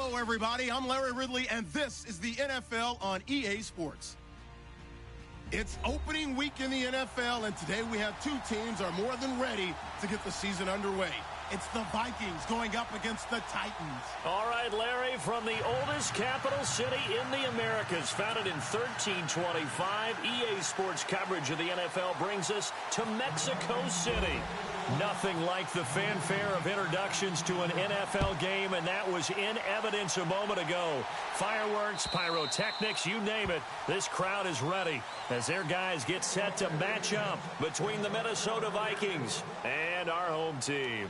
Hello, everybody. I'm Larry Ridley, and this is the NFL on EA Sports. It's opening week in the NFL, and today we have two teams are more than ready to get the season underway. It's the Vikings going up against the Titans. All right, Larry, from the oldest capital city in the Americas, founded in 1325, EA Sports coverage of the NFL brings us to Mexico City. Nothing like the fanfare of introductions to an NFL game, and that was in evidence a moment ago. Fireworks, pyrotechnics, you name it, this crowd is ready as their guys get set to match up between the Minnesota Vikings and our home team.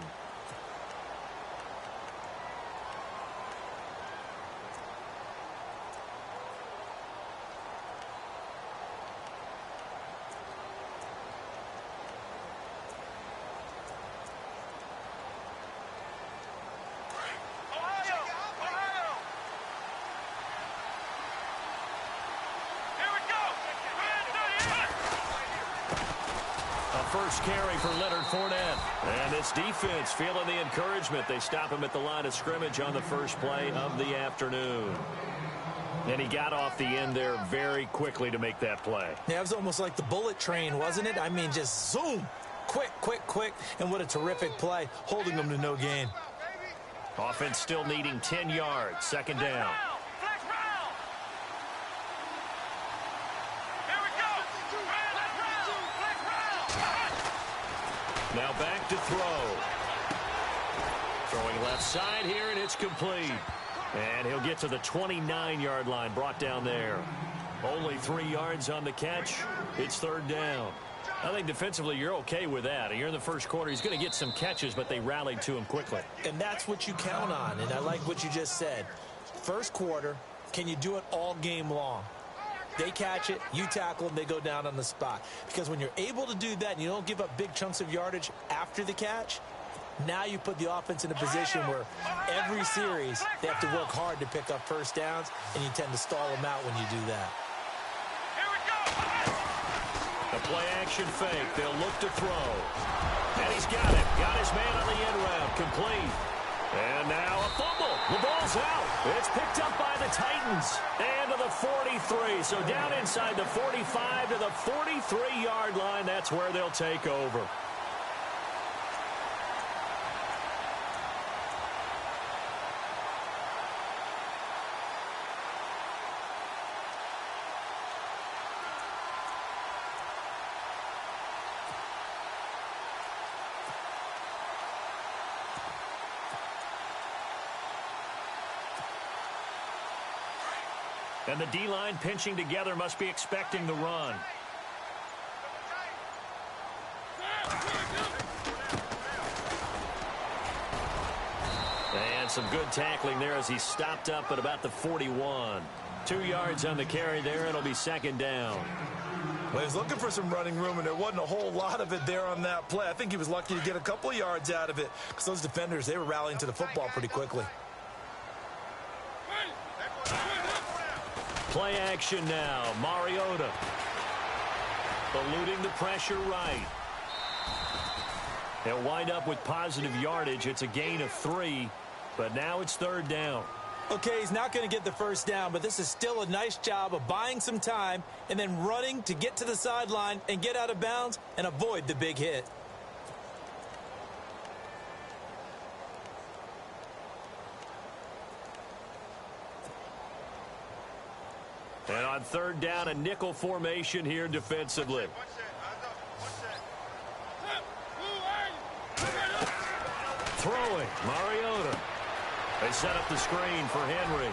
First carry for Leonard Fournette. And this defense feeling the encouragement. They stop him at the line of scrimmage on the first play of the afternoon. And he got off the end there very quickly to make that play. Yeah, it was almost like the bullet train, wasn't it? I mean, just zoom. Quick, quick, quick. And what a terrific play, holding them to no gain. Offense still needing 10 yards. Second down. Now back to throw. Throwing left side here, and it's complete. And he'll get to the 29-yard line, brought down there. Only 3 yards on the catch. It's third down. I think defensively you're okay with that. You're in the first quarter. He's going to get some catches, but they rallied to him quickly. And that's what you count on, and I like what you just said. First quarter, can you do it all game long? They catch it, you tackle them, they go down on the spot. Because when you're able to do that and you don't give up big chunks of yardage after the catch, now you put the offense in a position where every series they have to work hard to pick up first downs, and you tend to stall them out when you do that. A play-action fake. They'll look to throw. And he's got it. Got his man on the end route. Complete. And now a fumble. The ball's out. It's picked up by the Titans. And to the 43. So down inside the 45 to the 43-yard line. That's where they'll take over. And the D-line pinching together must be expecting the run. And some good tackling there as he stopped up at about the 41. 2 yards on the carry there. It'll be second down. Well, he was looking for some running room, and there wasn't a whole lot of it there on that play. I think he was lucky to get a couple of yards out of it because those defenders, they were rallying to the football pretty quickly. Play action now. Mariota eluding the pressure right. They'll wind up with positive yardage. It's a gain of 3, but now it's third down. Okay, he's not going to get the first down, but this is still a nice job of buying some time and then running to get to the sideline and get out of bounds and avoid the big hit. And on third down, a nickel formation here defensively. Throwing, Mariota. They set up the screen for Henry.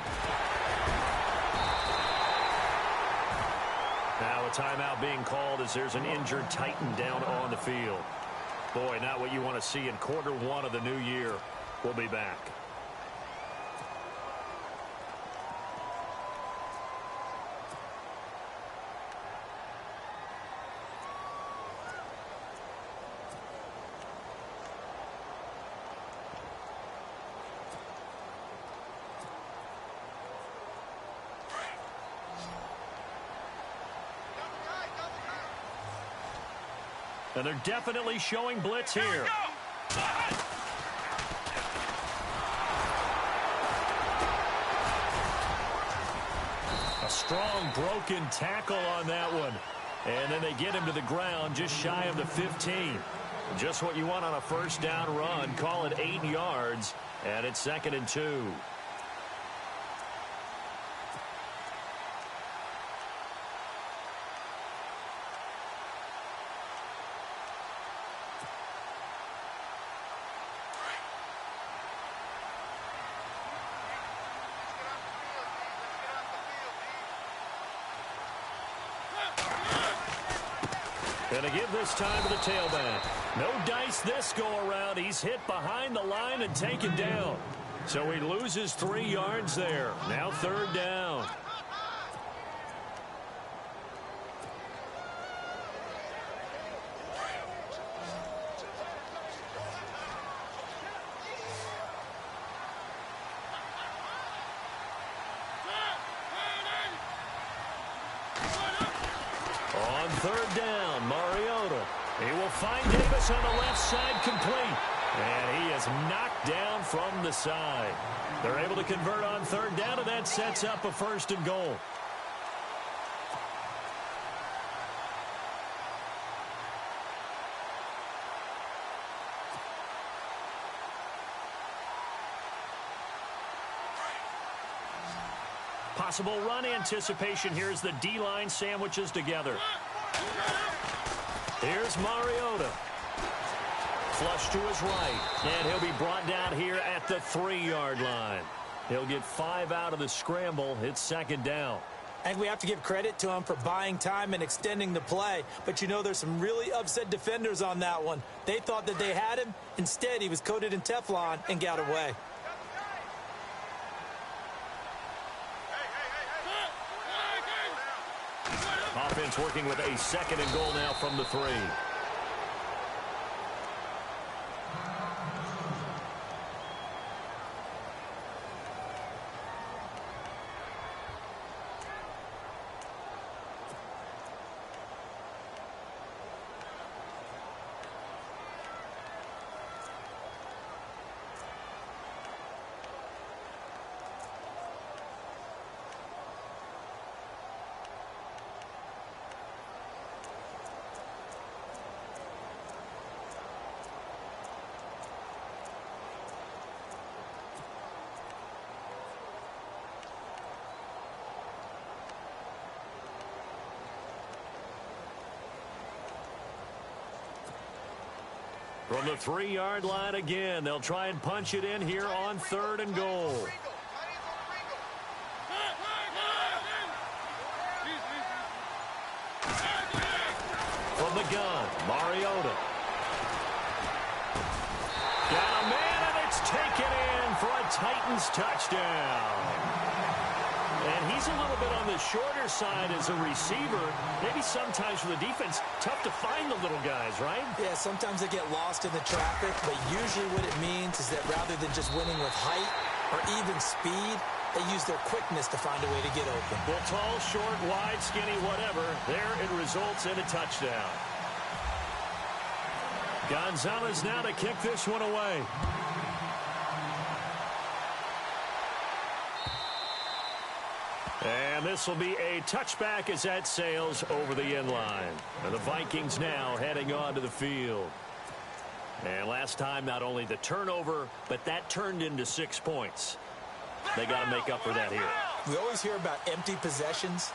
Now a timeout being called as there's an injured Titan down on the field. Boy, not what you want to see in quarter one of the new year. We'll be back. And they're definitely showing blitz here. A strong broken tackle on that one. And then they get him to the ground just shy of the 15. Just what you want on a first down run. Call it 8 yards. And it's 2nd and 2. Going to give this time to the tailback. No dice this go-around. He's hit behind the line and taken down. So he loses 3 yards there. Now 3rd down. On 3rd down, Mariota. He will find Davis on the left side complete. And he is knocked down from the side. They're able to convert on 3rd down, and that sets up a 1st and goal. Possible run anticipation here as the D-line sandwiches together. Here's Mariota. Flush to his right. And he'll be brought down here at the 3-yard line. He'll get 5 out of the scramble. It's 2nd down. I think we have to give credit to him for buying time and extending the play. But you know there's some really upset defenders on that one. They thought that they had him. Instead, he was coated in Teflon and got away. Offense working with a 2nd and goal now from the 3. From the 3-yard line again, they'll try and punch it in here on 3rd and goal. From the gun, Mariota. Got a man, and it's taken in for a Titans touchdown. And he's a little bit on the shorter side as a receiver. Maybe sometimes for the defense, tough to find the little guys, right? Yeah, sometimes they get lost in the traffic, but usually what it means is that rather than just winning with height or even speed, they use their quickness to find a way to get open. Well, tall, short, wide, skinny, whatever, there it results in a touchdown. Gonzalez now to kick this one away. And this will be a touchback as that sails over the end line. And the Vikings now heading on to the field. And last time, not only the turnover, but that turned into 6 points. They got to make up for that here. We always hear about empty possessions,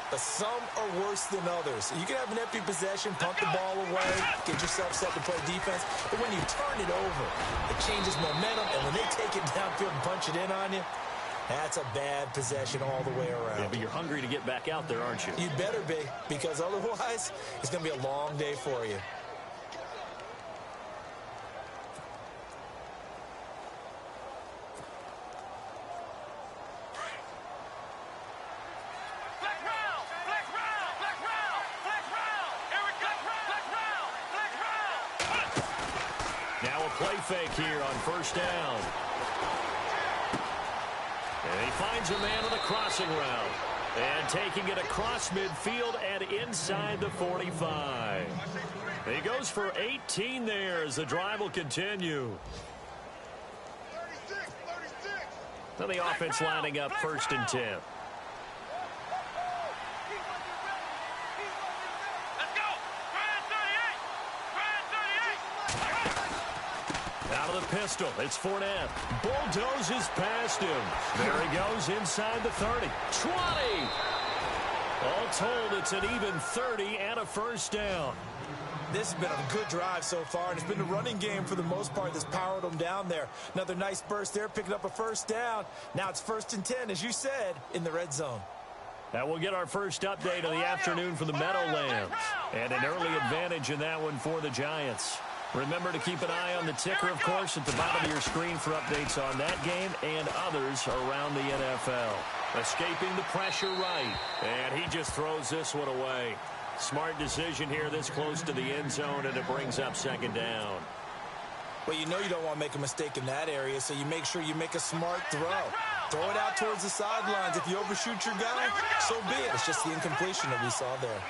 but some are worse than others. You can have an empty possession, pump the ball away, get yourself set to play defense, but when you turn it over, it changes momentum, and when they take it downfield and punch it in on you, that's a bad possession all the way around. Yeah, but you're hungry to get back out there, aren't you? You'd better be, because otherwise, it's going to be a long day for you. Now a play fake here on 1st down. And he finds a man on the crossing route. And taking it across midfield and inside the 45. He goes for 18 there as the drive will continue. 36. Now the offense lining up 1st and 10. pistol. It's Fournette. Bulldozes past him. There he goes inside the 30. 20. All told, it's an even 30 and a first down. This has been a good drive so far, and it's been the running game for the most part that's powered them down there. Another nice burst there, picking up a first down. Now it's 1st and 10, as you said, in the red zone. Now we'll get our first update of the afternoon for the Meadowlands. And an early advantage in that one for the Giants. Remember to keep an eye on the ticker, of course, at the bottom of your screen for updates on that game and others around the NFL. Escaping the pressure right. And he just throws this one away. Smart decision here this close to the end zone, and it brings up 2nd down. Well, you know you don't want to make a mistake in that area, so you make sure you make a smart throw. Throw it out towards the sidelines. If you overshoot your guy, so be it. It's just the incompletion that we saw there.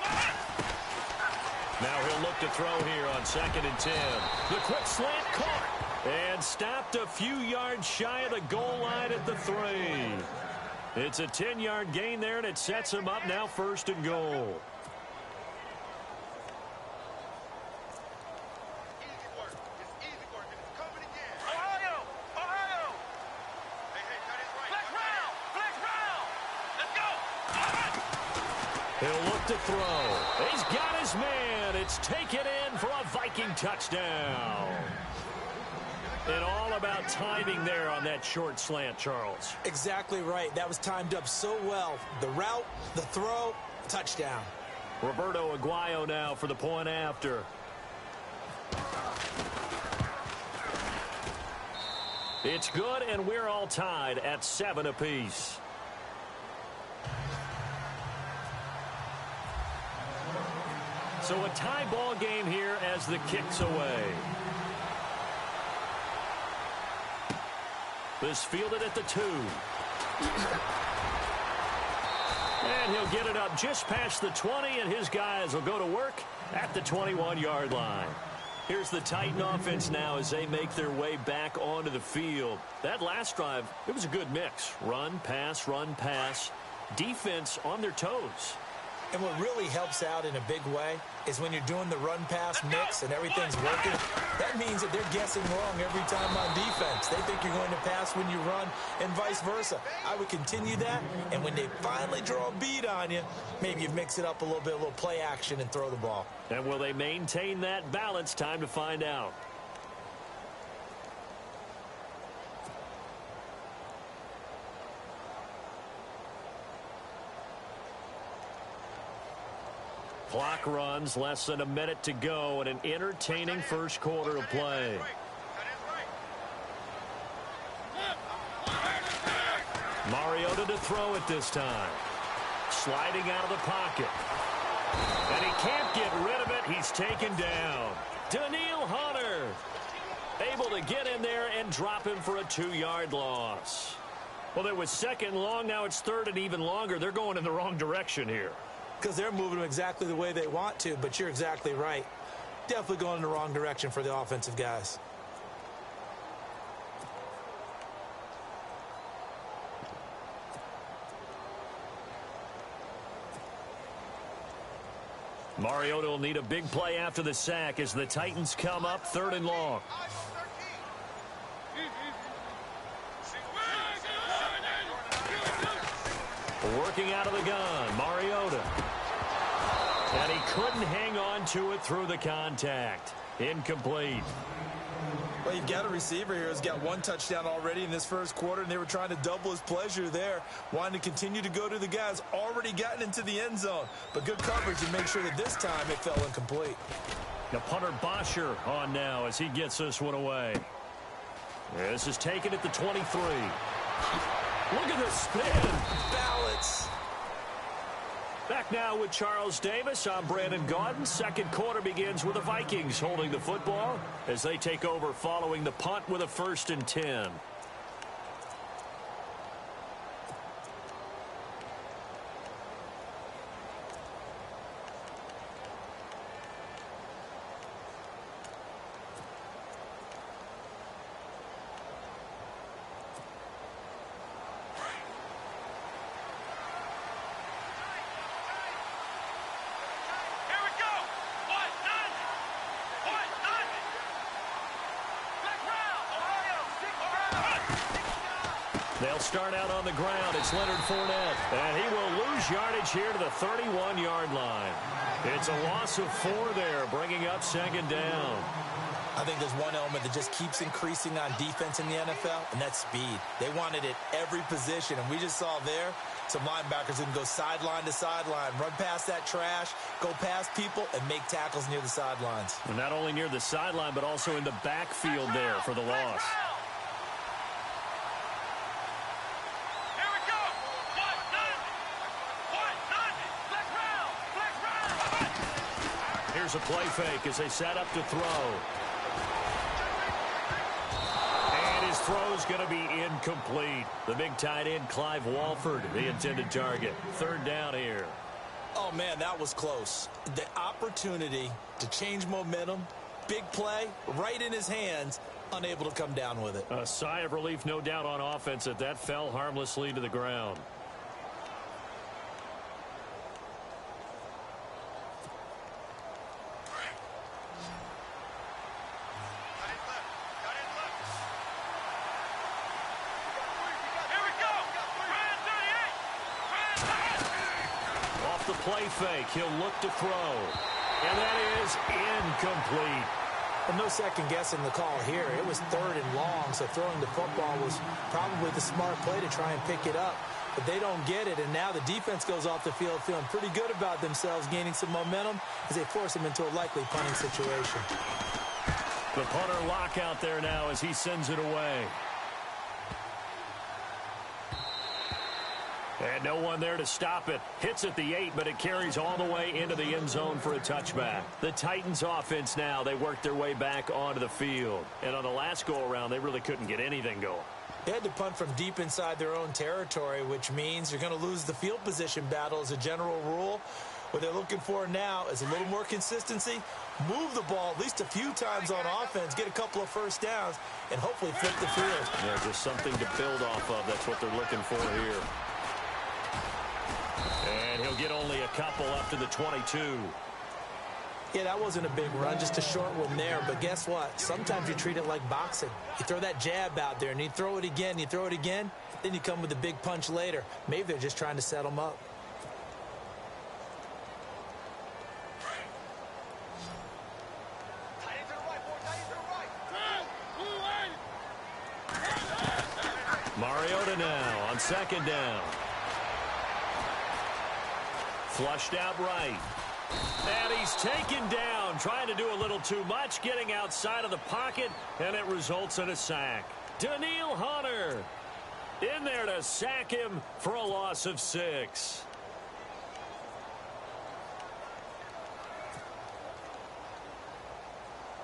Now he'll look to throw here on 2nd and 10. The quick slant caught and stopped a few yards shy of the goal line at the 3. It's a 10-yard gain there, and it sets him up now 1st and goal. He'll look to throw. He's got his man. It's taken in for a Viking touchdown. And all about timing there on that short slant, Charles. Exactly right. That was timed up so well. The route, the throw, touchdown. Roberto Aguayo now for the point after. It's good, and we're all tied at 7 apiece. So a tie ball game here as the kick's away. This fielded at the 2. And he'll get it up just past the 20, and his guys will go to work at the 21-yard line. Here's the Titan offense now as they make their way back onto the field. That last drive, it was a good mix. Run, pass, defense on their toes. And what really helps out in a big way is when you're doing the run-pass mix and everything's working, that means that they're guessing wrong every time on defense. They think you're going to pass when you run and vice versa. I would continue that, and when they finally draw a bead on you, maybe you mix it up a little bit, a little play action, and throw the ball. And will they maintain that balance? Time to find out. Clock runs, less than a minute to go, and an entertaining first quarter of play. Mariota to throw it this time. Sliding out of the pocket. And he can't get rid of it. He's taken down. Daniil Hunter able to get in there and drop him for a 2-yard loss. Well, it was 2nd and long. Now it's 3rd and even longer. They're going in the wrong direction here. Because they're moving them exactly the way they want to, but you're exactly right. Definitely going in the wrong direction for the offensive guys. Mariota will need a big play after the sack as the Titans come up 3rd and long. Working out of the gun, Mariota. And he couldn't hang on to it through the contact. Incomplete. Well, you've got a receiver here who's got 1 touchdown already in this first quarter, and they were trying to double his pleasure there, wanting to continue to go to the guys already gotten into the end zone. But good coverage to make sure that this time it fell incomplete. Now punter Bosher on now as he gets this one away. This is taken at the 23. Look at the spin. Balance. Back now with Charles Davis. I'm Brandon Gaudin. Second quarter begins with the Vikings holding the football as they take over following the punt with a 1st and 10. They'll start out on the ground. It's Leonard Fournette. And he will lose yardage here to the 31-yard line. It's a loss of 4 there, bringing up second down. I think there's one element that just keeps increasing on defense in the NFL, and that's speed. They want it at every position, and we just saw there some linebackers who can go sideline to sideline, run past that trash, go past people, and make tackles near the sidelines. And not only near the sideline, but also in the backfield there for the loss. Here's a play fake as they set up to throw. And his throw's going to be incomplete. The big tight end, Clive Walford, the intended target. Third down here. Oh, man, that was close. The opportunity to change momentum, big play, right in his hands, unable to come down with it. A sigh of relief, no doubt, on offense that fell harmlessly to the ground. The play fake, he'll look to throw, and that is incomplete. Well, no second guessing the call here. It was 3rd and long, so throwing the football was probably the smart play to try and pick it up. But they don't get it, and now the defense goes off the field feeling pretty good about themselves, gaining some momentum as they force them into a likely punting situation. The punter lock out there now as he sends it away. And no one there to stop it. Hits at the 8, but it carries all the way into the end zone for a touchback. The Titans offense now, they worked their way back onto the field. And on the last go-around, they really couldn't get anything going. They had to punt from deep inside their own territory, which means you're going to lose the field position battle as a general rule. What they're looking for now is a little more consistency, move the ball at least a few times on offense, get a couple of first downs, and hopefully flip the field. Yeah, just something to build off of. That's what they're looking for here. And he'll get only a couple up to the 22. Yeah, that wasn't a big run, just a short one there. But guess what? Sometimes you treat it like boxing. You throw that jab out there, and you throw it again, then you come with a big punch later. Maybe they're just trying to set them up. Mariota now on second down. Flushed out right. And he's taken down, trying to do a little too much, getting outside of the pocket, and it results in a sack. Daniil Hunter in there to sack him for a loss of 6.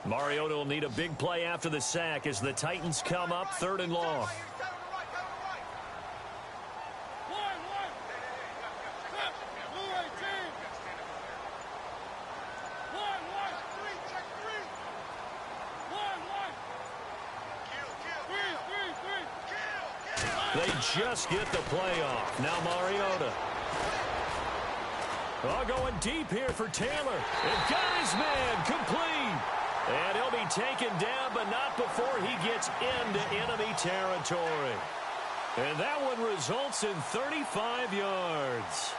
Mariota will need a big play after the sack as the Titans come up 3rd and long. They just get the play off. Now Mariota. Oh, going deep here for Taylor. And got his man complete. And he'll be taken down, but not before he gets into enemy territory. And that one results in 35 yards.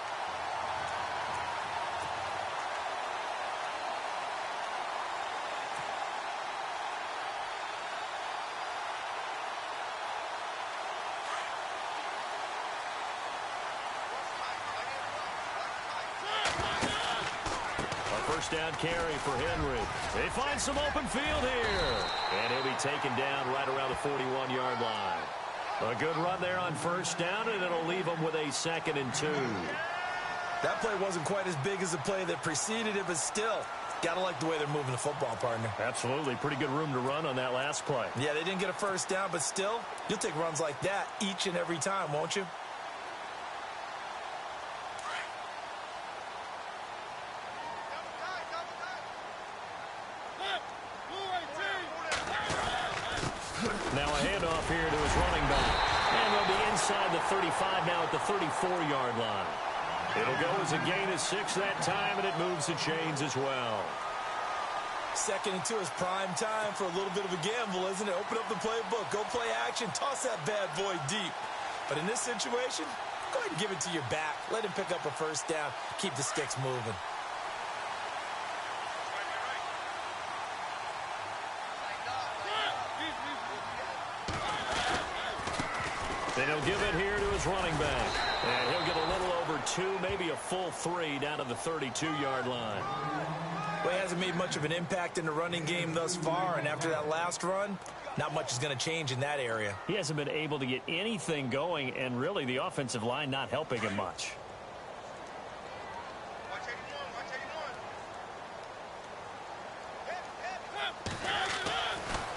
Down carry for Henry. They find some open field here. And he'll be taken down right around the 41-yard line. A good run there on first down, and it'll leave them with a 2nd and 2. That play wasn't quite as big as the play that preceded it, but still, got to like the way they're moving the football, partner. Absolutely. Pretty good room to run on that last play. Yeah, they didn't get a first down, but still, you'll take runs like that each and every time, won't you? Now a handoff here to his running back. And they'll be inside the 35 now at the 34-yard line. It'll go as a gain of 6 that time, and it moves the chains as well. 2nd and 2 is prime time for a little bit of a gamble, isn't it? Open up the playbook, go play action, toss that bad boy deep. But in this situation, go ahead and give it to your back. Let him pick up a first down. Keep the sticks moving. And he'll give it here to his running back. And he'll get a little over 2, maybe a full 3 down to the 32-yard line. Well, he hasn't made much of an impact in the running game thus far, and after that last run, not much is going to change in that area. He hasn't been able to get anything going, and really the offensive line not helping him much.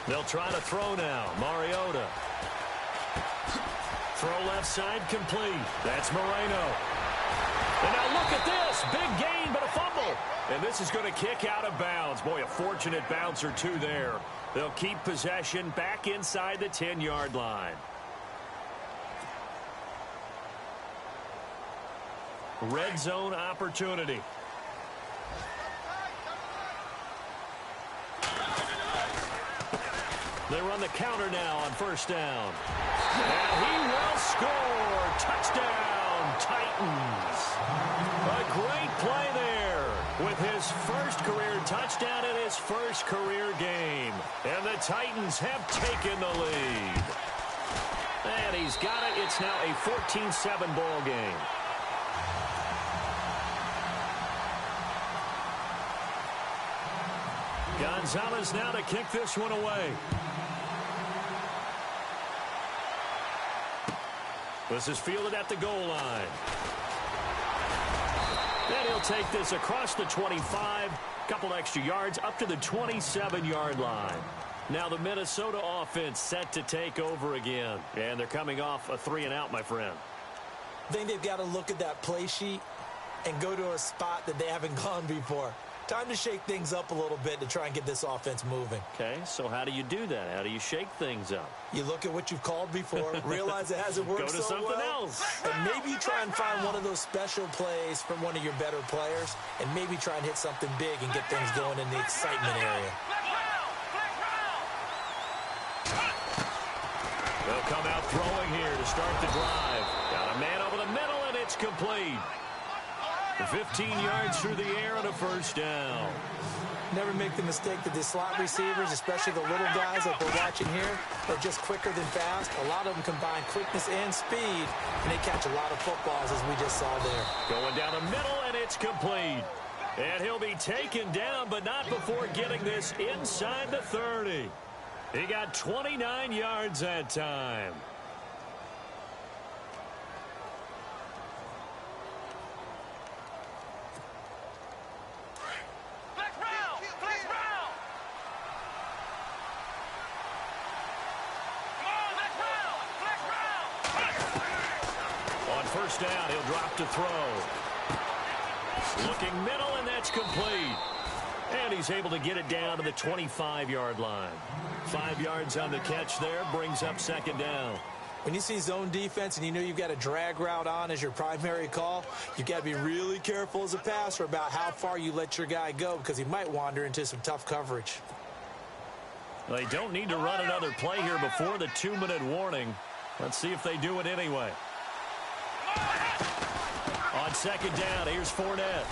They'll try to throw now. Mariota. Throw left side complete. That's Moreno. And now look at this. Big gain, but a fumble. And this is going to kick out of bounds. Boy, a fortunate bounce or two there. They'll keep possession back inside the 10-yard line. Red zone opportunity. They run the counter now on first down. And he will score. Touchdown, Titans. A great play there with his first career touchdown in his first career game. And the Titans have taken the lead. And he's got it. It's now a 14-7 ball game. Gonzalez now to kick this one away. This is fielded at the goal line. Then he'll take this across the 25, couple extra yards up to the 27-yard line. Now the Minnesota offense set to take over again. And they're coming off a 3-and-out, my friend. I think they've got to look at that play sheet and go to a spot that they haven't gone before. Time to shake things up a little bit to try and get this offense moving. Okay, so how do you do that? How do you shake things up? You look at what you've called before, realize it hasn't worked so well. Go to something else. And maybe you try and find one of those special plays from one of your better players, and maybe try and hit something big and get things going in the excitement area. They'll come out throwing here to start the drive. Got a man over the middle, and it's complete. 15 yards through the air and a first down. Never make the mistake that the slot receivers, especially the little guys like we're watching here, are just quicker than fast. A lot of them combine quickness and speed, and they catch a lot of footballs, as we just saw there. Going down the middle, and it's complete. And he'll be taken down, but not before getting this inside the 30. He got 29 yards that time. First down, he'll drop to throw. Looking middle, and that's complete. And he's able to get it down to the 25-yard line. 5 yards on the catch there, brings up second down. When you see zone defense and you know you've got a drag route on as your primary call, you've got to be really careful as a passer about how far you let your guy go, because he might wander into some tough coverage. They don't need to run another play here before the 2-minute warning. Let's see if they do it anyway. On second down, here's Fournette.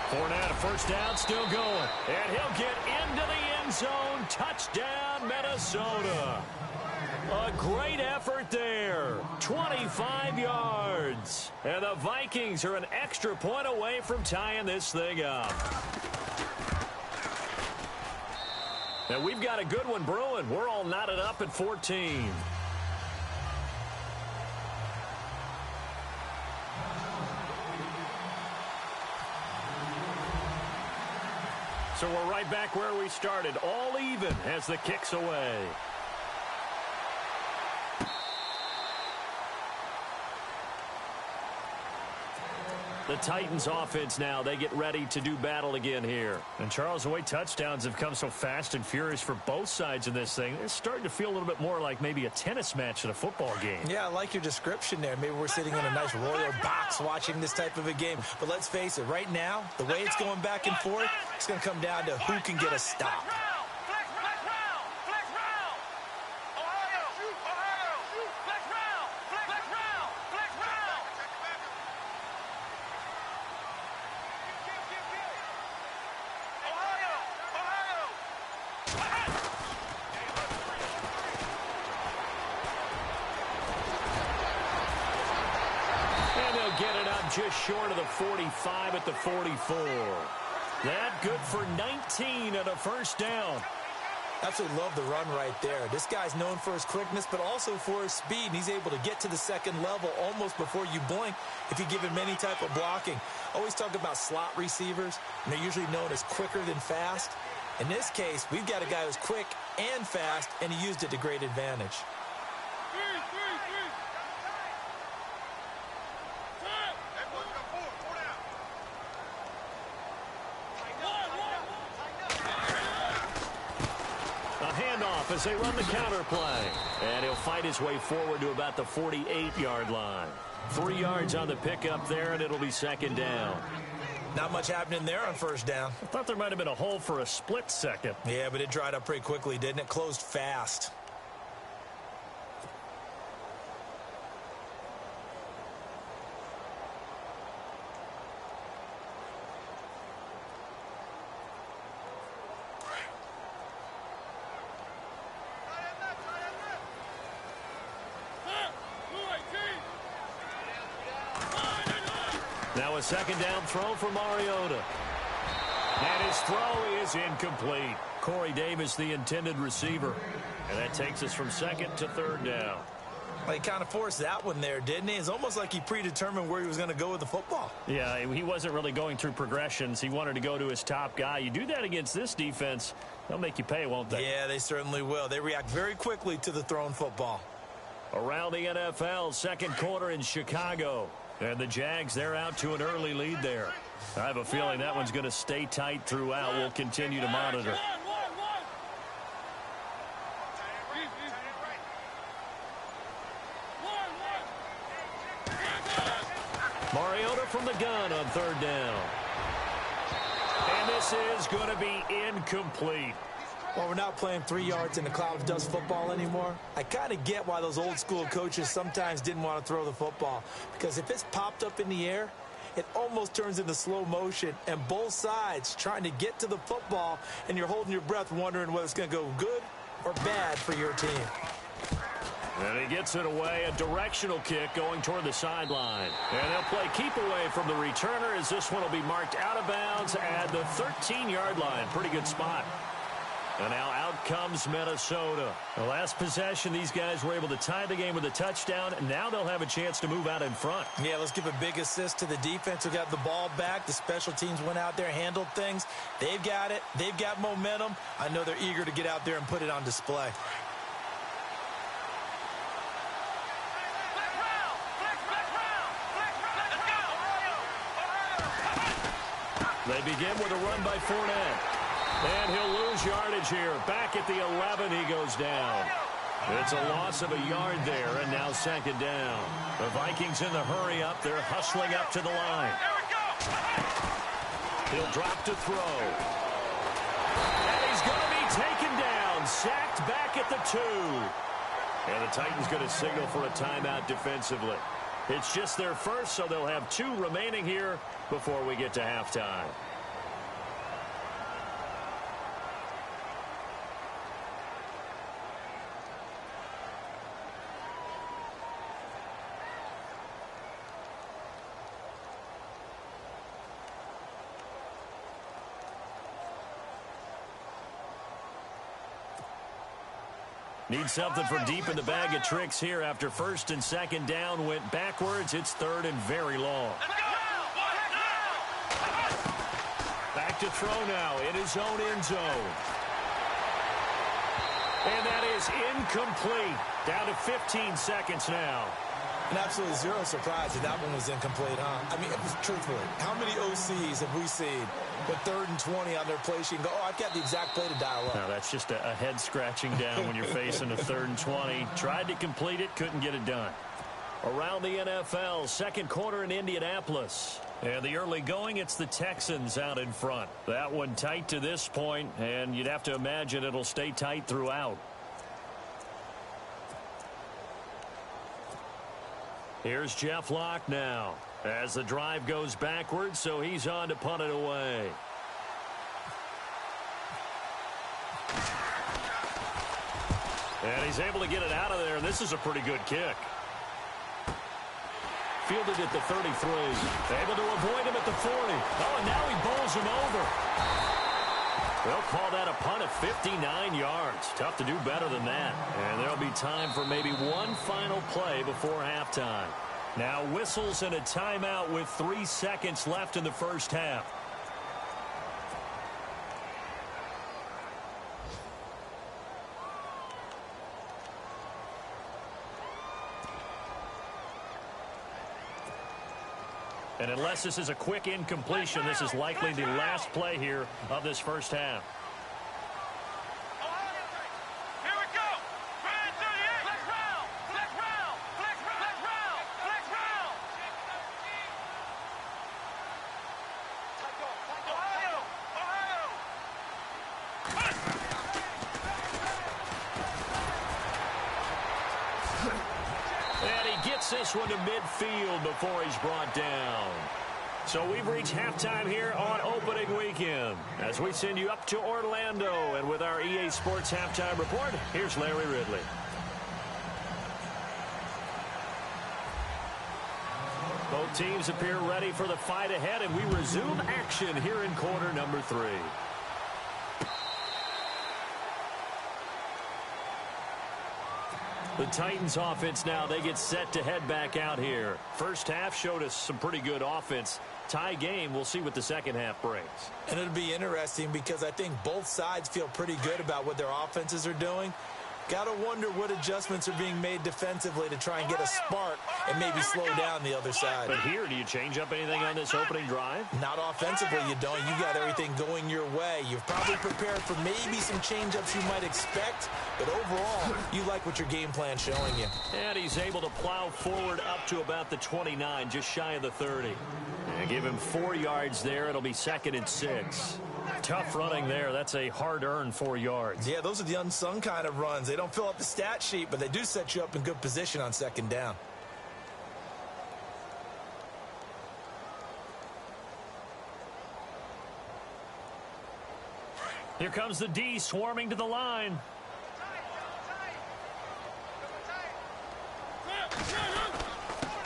Fournette, first down, still going. And he'll get into the end zone. Touchdown, Minnesota. A great effort there. 25 yards. And the Vikings are an extra point away from tying this thing up. And we've got a good one brewing. We're all knotted up at 14. So we're right back where we started, all even as the kick's away. The Titans offense now, they get ready to do battle again here. And Charles, the way touchdowns have come so fast and furious for both sides of this thing, it's starting to feel a little bit more like maybe a tennis match than a football game. Yeah, I like your description there. Maybe we're sitting in a nice royal box watching this type of a game. But let's face it, right now, the way it's going back and forth, it's going to come down to who can get a stop. just short of the 45 at the 44. That good for 19 and a first down. Absolutely love the run right there. This guy's known for his quickness, but also for his speed, and he's able to get to the second level almost before you blink if you give him any type of blocking. Always talk about slot receivers, and they're usually known as quicker than fast. In this case, we've got a guy who's quick and fast, and he used it to great advantage. As they run the counter play. And he'll fight his way forward to about the 48-yard line. 3 yards on the pickup there, and it'll be second down. Not much happening there on first down. I thought there might have been a hole for a split second. Yeah, but it dried up pretty quickly, didn't it? Closed fast. Now a second down throw for Mariota. And his throw is incomplete. Corey Davis, the intended receiver. And that takes us from second to third down. Well, he kind of forced that one there, didn't he? It's almost like he predetermined where he was going to go with the football. Yeah, he wasn't really going through progressions. He wanted to go to his top guy. You do that against this defense, they'll make you pay, won't they? Yeah, they certainly will. They react very quickly to the thrown football. Around the NFL, second quarter in Chicago. And the Jags, they're out to an early lead there. I have a feeling that one's going to stay tight throughout. We'll continue to monitor. Mariota from the gun on third down. And this is going to be incomplete. Well, we're not playing 3 yards in a cloud of dust football anymore. I kind of get why those old school coaches sometimes didn't want to throw the football. Because if it's popped up in the air, it almost turns into slow motion. And both sides trying to get to the football, and you're holding your breath wondering whether it's going to go good or bad for your team. And he gets it away, a directional kick going toward the sideline. And they'll play keep away from the returner as this one will be marked out of bounds at the 13-yard line. Pretty good spot. And now out comes Minnesota. The last possession, these guys were able to tie the game with a touchdown, and now they'll have a chance to move out in front. Yeah, let's give a big assist to the defense who got the ball back. The special teams went out there, handled things. They've got it. They've got momentum. I know they're eager to get out there and put it on display. They begin with a run by Fournette. And he'll lose yardage here. Back at the 11, he goes down. It's a loss of a yard there, and now second down. The Vikings in the hurry up. They're hustling up to the line. He'll drop to throw. And he's going to be taken down. Sacked back at the 2. And the Titans going to signal for a timeout defensively. It's just their first, so they'll have 2 remaining here before we get to halftime. Need something for deep in the bag of tricks here after first and second down went backwards. It's third and very long. Back to throw now in his own end zone. And that is incomplete. Down to 15 seconds now. And absolutely zero surprise that that one was incomplete, huh? I mean, truthfully, how many OCs have we seen with 3rd and 20 on their play sheet and go, oh, I've got the exact play to dial up? No, that's just a head scratching down when you're facing a 3rd and 20. Tried to complete it, couldn't get it done. Around the NFL, second quarter in Indianapolis. And the early going, it's the Texans out in front. That one tight to this point, and you'd have to imagine it'll stay tight throughout. Here's Jeff Locke now as the drive goes backwards, so he's on to punt it away. And he's able to get it out of there, and this is a pretty good kick. Fielded at the 33. Able to avoid him at the 40. Oh, and now he bowls him over. They'll call that a punt at 59 yards. Tough to do better than that. And there'll be time for maybe one final play before halftime. Now whistles and a timeout with 3 seconds left in the first half. And unless this is a quick incompletion, this is likely the last play here of this first half. Here we go. 38. Flex round. Flex round. Flex round. Flex round. Ohio. And he gets this one to midfield before he's brought down. So we've reached halftime here on opening weekend. As we send you up to Orlando, and with our EA Sports Halftime Report, here's Larry Ridley. Both teams appear ready for the fight ahead, and we resume action here in quarter number 3. The Titans offense now, they get set to head back out here. First half showed us some pretty good offense. Tie game, we'll see what the second half brings. And it'll be interesting because I think both sides feel pretty good about what their offenses are doing. Got to wonder what adjustments are being made defensively to try and get a spark and maybe slow down the other side. But here, do you change up anything on this opening drive? Not offensively, you don't. You got everything going your way. You've probably prepared for maybe some change-ups you might expect, but overall, you like what your game plan's showing you. And he's able to plow forward up to about the 29, just shy of the 30. And give him 4 yards there. It'll be 2nd and 6. Tough running there. That's a hard-earned 4 yards. Yeah, those are the unsung kind of runs. They don't fill up the stat sheet, but they do set you up in good position on 2nd down. Here comes the D swarming to the line.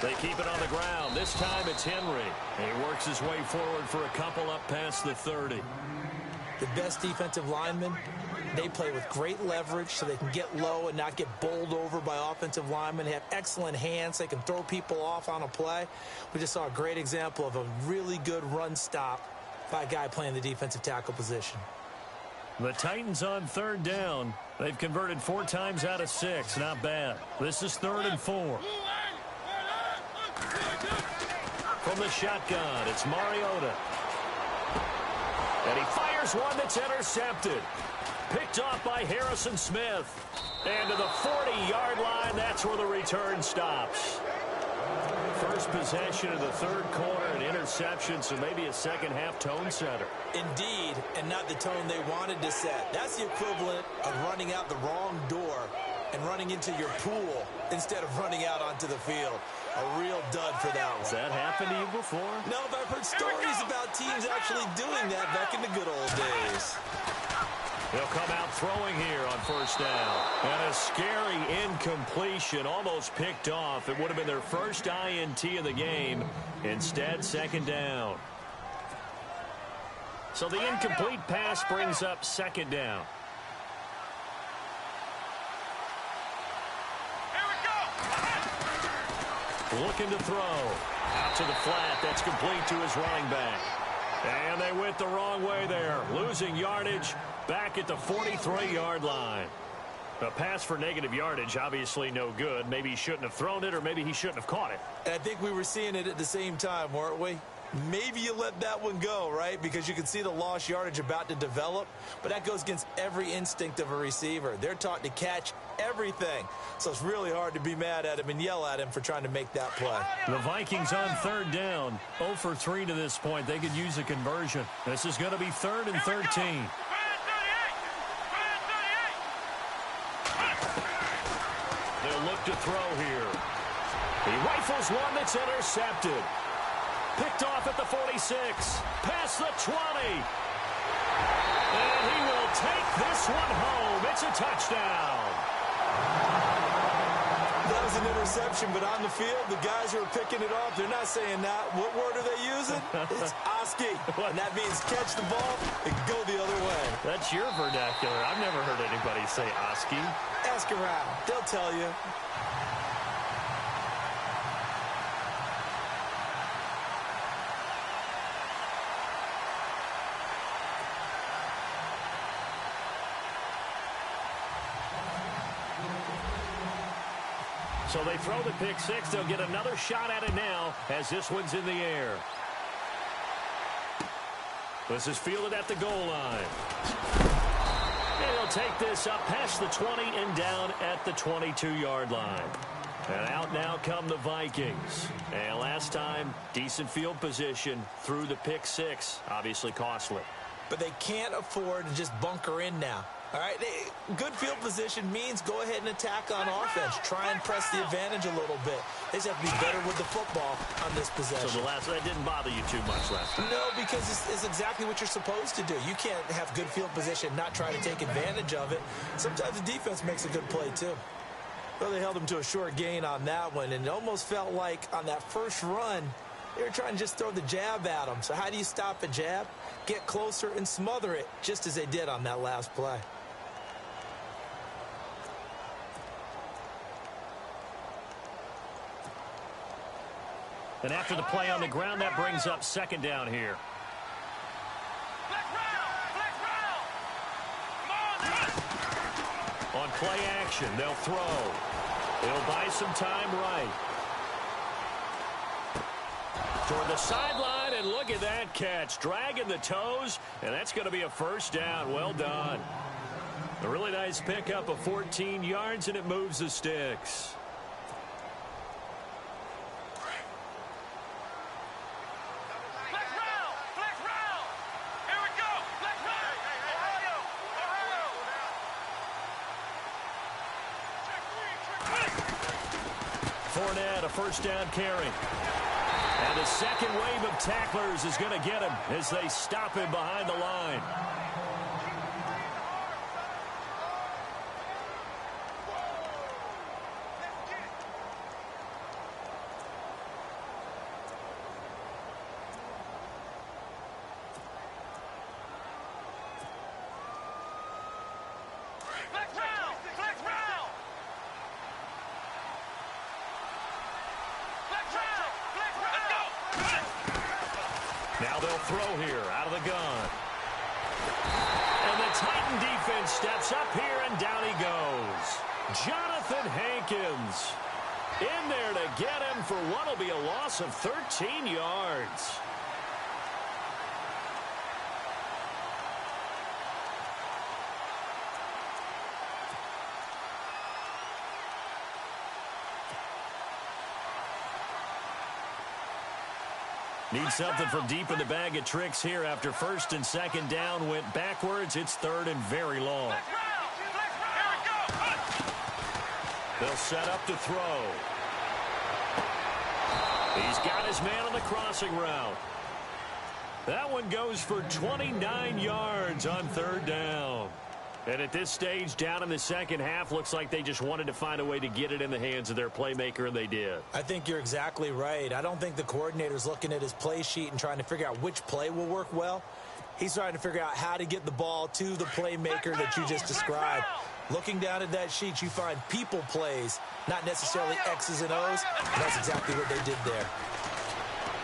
They keep it on the ground. This time it's Henry. And he works his way forward for a couple up past the 30. The best defensive linemen, they play with great leverage so they can get low and not get bowled over by offensive linemen. They have excellent hands. They can throw people off on a play. We just saw a great example of a really good run stop by a guy playing the defensive tackle position. The Titans on 3rd down. They've converted 4 times out of 6. Not bad. This is 3rd and 4. From the shotgun, it's Mariota. And he fires one that's intercepted. Picked off by Harrison Smith. And to the 40-yard line, that's where the return stops. First possession of the 3rd quarter, an interception, so maybe a second-half tone setter. Indeed, and not the tone they wanted to set. That's the equivalent of running out the wrong door and running into your pool instead of running out onto the field. A real dud for that one. Has that happened to you before? No, but I've heard stories about teams actually doing that back in the good old days. He'll come out throwing here on 1st down. And a scary incompletion, almost picked off. It would have been their first INT of the game. Instead, 2nd down. So the incomplete pass brings up 2nd down. Looking to throw. Out to the flat. That's complete to his running back. And they went the wrong way there. Losing yardage back at the 43-yard line. A pass for negative yardage, obviously no good. Maybe he shouldn't have thrown it, or maybe he shouldn't have caught it. And I think we were seeing it at the same time, weren't we? Maybe you let that one go, right? Because you can see the lost yardage about to develop. But that goes against every instinct of a receiver. They're taught to catch everything. So it's really hard to be mad at him and yell at him for trying to make that play. The Vikings on 3rd down. 0 for 3 to this point. They could use a conversion. This is going to be 3rd and 13. They'll look to throw here. He rifles one that's intercepted. Picked off at the 46. Past the 20. And he will take this one home. It's a touchdown. The that was an interception, but on the field, the guys who are picking it off, they're not saying that. What word are they using? It's Oski, and that means catch the ball and go the other way. That's your vernacular. I've never heard anybody say Oski. Ask around. They'll tell you. So they throw the pick six. They'll get another shot at it now as this one's in the air. This is fielded at the goal line. And he'll take this up past the 20 and down at the 22-yard line. And out now come the Vikings. And last time, decent field position through the pick six. Obviously costly. But they can't afford to just bunker in now. All right, good field position means go ahead and attack on offense. Try and press the advantage a little bit. They just have to be better with the football on this possession. So that didn't bother you too much last time? No, because it's exactly what you're supposed to do. You can't have good field position, not try to take advantage of it. Sometimes the defense makes a good play, too. Well, they held him to a short gain on that one, and it almost felt like on that first run, they were trying to just throw the jab at him. So how do you stop a jab? Get closer and smother it, just as they did on that last play. And after the play on the ground, that brings up second down here. On play action, they'll throw. They'll buy some time right. Toward the sideline, and look at that catch. Dragging the toes, and that's going to be a first down. Well done. A really nice pickup of 14 yards, and it moves the sticks. Fournette, a first down carry. And the second wave of tacklers is going to get him as they stop him behind the line. Now they'll throw here out of the gun. And the Titan defense steps up here, and down he goes. Jonathan Hankins in there to get him for what will be a loss of 13 yards. Need something from deep in the bag of tricks here after first and second down went backwards. It's third and very long. They'll set up to throw. He's got his man on the crossing route. That one goes for 29 yards on third down. And at this stage, down in the second half, looks like they just wanted to find a way to get it in the hands of their playmaker, and they did. I think you're exactly right. I don't think the coordinator's looking at his play sheet and trying to figure out which play will work well. He's trying to figure out how to get the ball to the playmaker that you just described. Looking down at that sheet, you find people plays, not necessarily X's and O's. And that's exactly what they did there.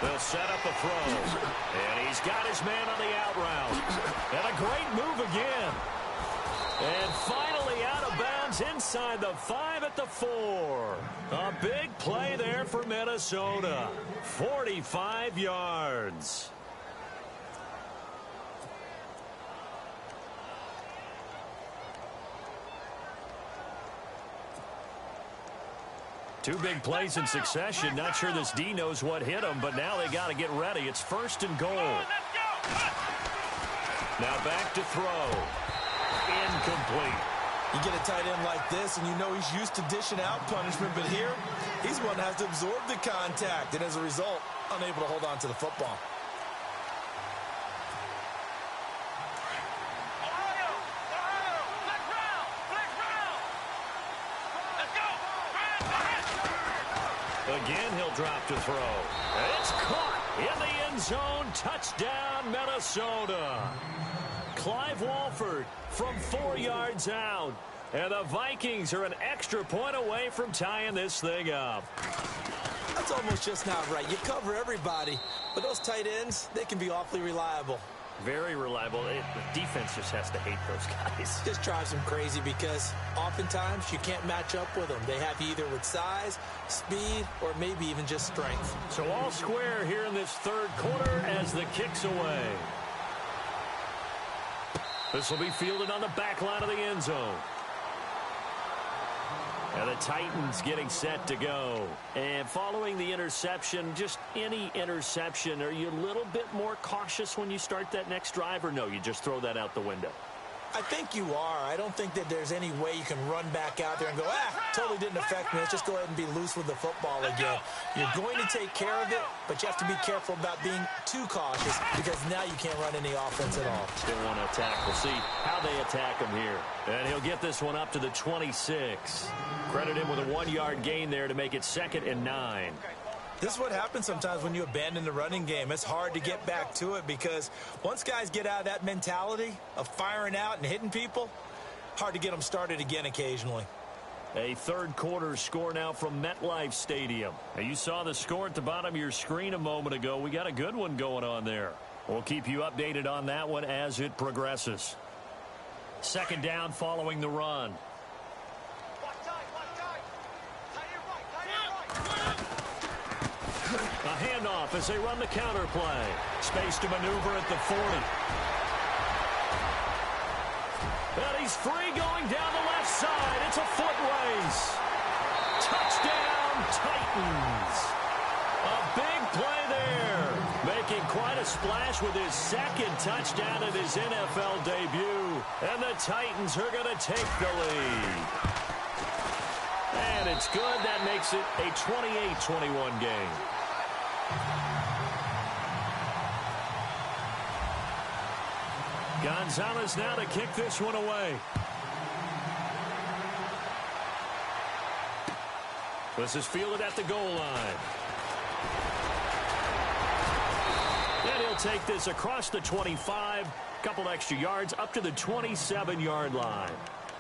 They'll set up a throw. And he's got his man on the out route. And a great move again. And finally out of bounds inside the 5 at the 4. A big play there for Minnesota. 45 yards. Two big plays in succession. Not sure this D knows what hit him, but now they got to get ready. It's first and goal. Now back to throw. Incomplete. You get a tight end like this, and you know he's used to dishing out punishment, but here, he's one that has to absorb the contact, and as a result, unable to hold on to the football. Again, he'll drop to throw. It's caught in the end zone. Touchdown, Minnesota. Clive Walford from 4 yards out. And the Vikings are an extra point away from tying this thing up. That's almost just not right. You cover everybody, but those tight ends, they can be awfully reliable. Very reliable. The defense just has to hate those guys. Just drives them crazy because oftentimes you can't match up with them. They have you either with size, speed, or maybe even just strength. So all square here in this third quarter as the kick's away. This will be fielded on the back line of the end zone. And the Titans getting set to go. And following the interception, just any interception, are you a little bit more cautious when you start that next drive, or no, you just throw that out the window? I think you are. I don't think that there's any way you can run back out there and go, totally didn't affect me. Let's just go ahead and be loose with the football again. You're going to take care of it, but you have to be careful about being too cautious because now you can't run any offense at all. Still want to attack. We'll see how they attack him here. And he'll get this one up to the 26. Credit him with a 1-yard gain there to make it 2nd and 9. This is what happens sometimes when you abandon the running game. It's hard to get back to it because once guys get out of that mentality of firing out and hitting people, hard to get them started again occasionally. A third quarter score now from MetLife Stadium. Now, you saw the score at the bottom of your screen a moment ago. We got a good one going on there. We'll keep you updated on that one as it progresses. 2nd down following the run. A handoff as they run the counter play. Space to maneuver at the 40. And he's free going down the left side. It's a foot race. Touchdown, Titans. A big play there. Making quite a splash with his 2nd touchdown in his NFL debut. And the Titans are going to take the lead. And it's good. That makes it a 28-21 game. Gonzalez now to kick this one away. This is fielded at the goal line. And he'll take this across the 25, couple extra yards up to the 27-yard line.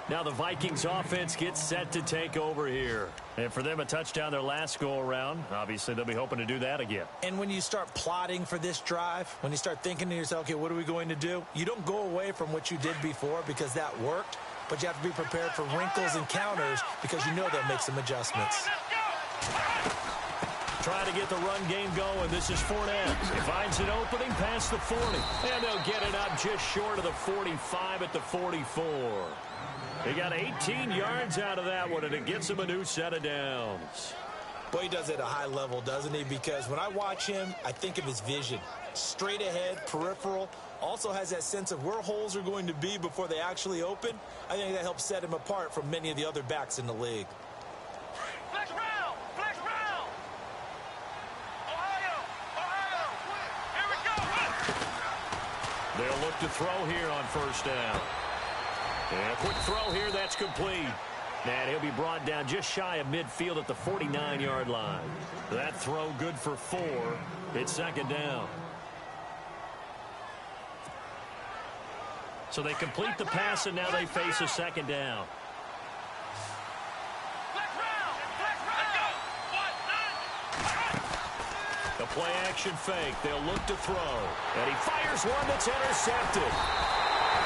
Now the Vikings offense gets set to take over here. And for them, a touchdown their last go-around. Obviously, they'll be hoping to do that again. And when you start plotting for this drive, when you start thinking to yourself, okay, what are we going to do? You don't go away from what you did before because that worked, but you have to be prepared for wrinkles and counters because you know they'll make some adjustments. Trying to get the run game going. This is Fournette. He finds an opening past the 40. And they'll get it up just short of the 45 at the 44. He got 18 yards out of that one, and it gets him a new set of downs. Boy, he does it at a high level, doesn't he? Because when I watch him, I think of his vision. Straight ahead, peripheral. Also has that sense of where holes are going to be before they actually open. I think that helps set him apart from many of the other backs in the league. Flex round! Flex round! Ohio! Ohio! Here we go! They'll look to throw here on 1st down. And a quick throw here, that's complete. And he'll be brought down just shy of midfield at the 49-yard line. That throw good for 4. It's 2nd down. So they complete the pass, and now they face a 2nd down. The play action fake. They'll look to throw. And he fires one that's intercepted.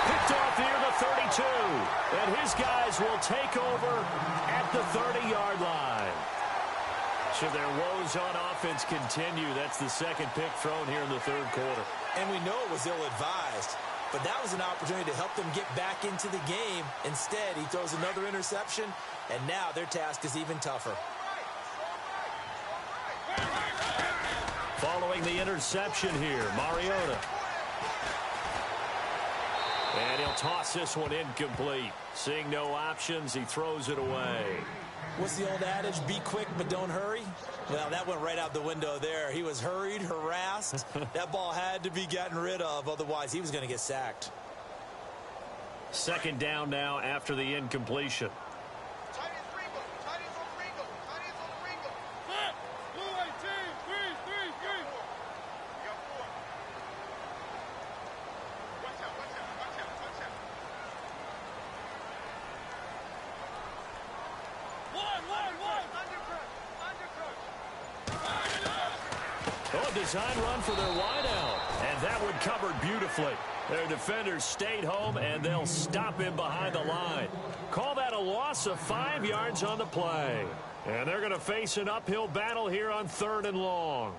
Picked off near the 32. And his guys will take over at the 30-yard line. So their woes on offense continue. That's the 2nd pick thrown here in the 3rd quarter. And we know it was ill-advised. But that was an opportunity to help them get back into the game. Instead, he throws another interception, and now their task is even tougher. Following the interception here, Mariota. And he'll toss this one incomplete. Seeing no options, he throws it away. What's the old adage? Be quick, but don't hurry. Well, that went right out the window there. He was hurried, harassed. That ball had to be gotten rid of. Otherwise, he was going to get sacked. 2nd down now after the incompletion. Oh, a design run for their wideout. And that one covered beautifully. Their defenders stayed home, and they'll stop him behind the line. Call that a loss of 5 yards on the play. And they're going to face an uphill battle here on 3rd and long.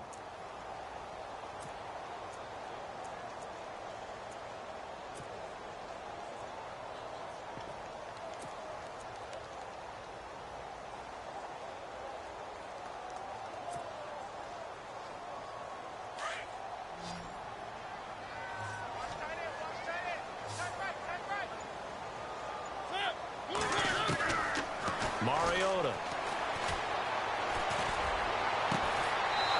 Mariota.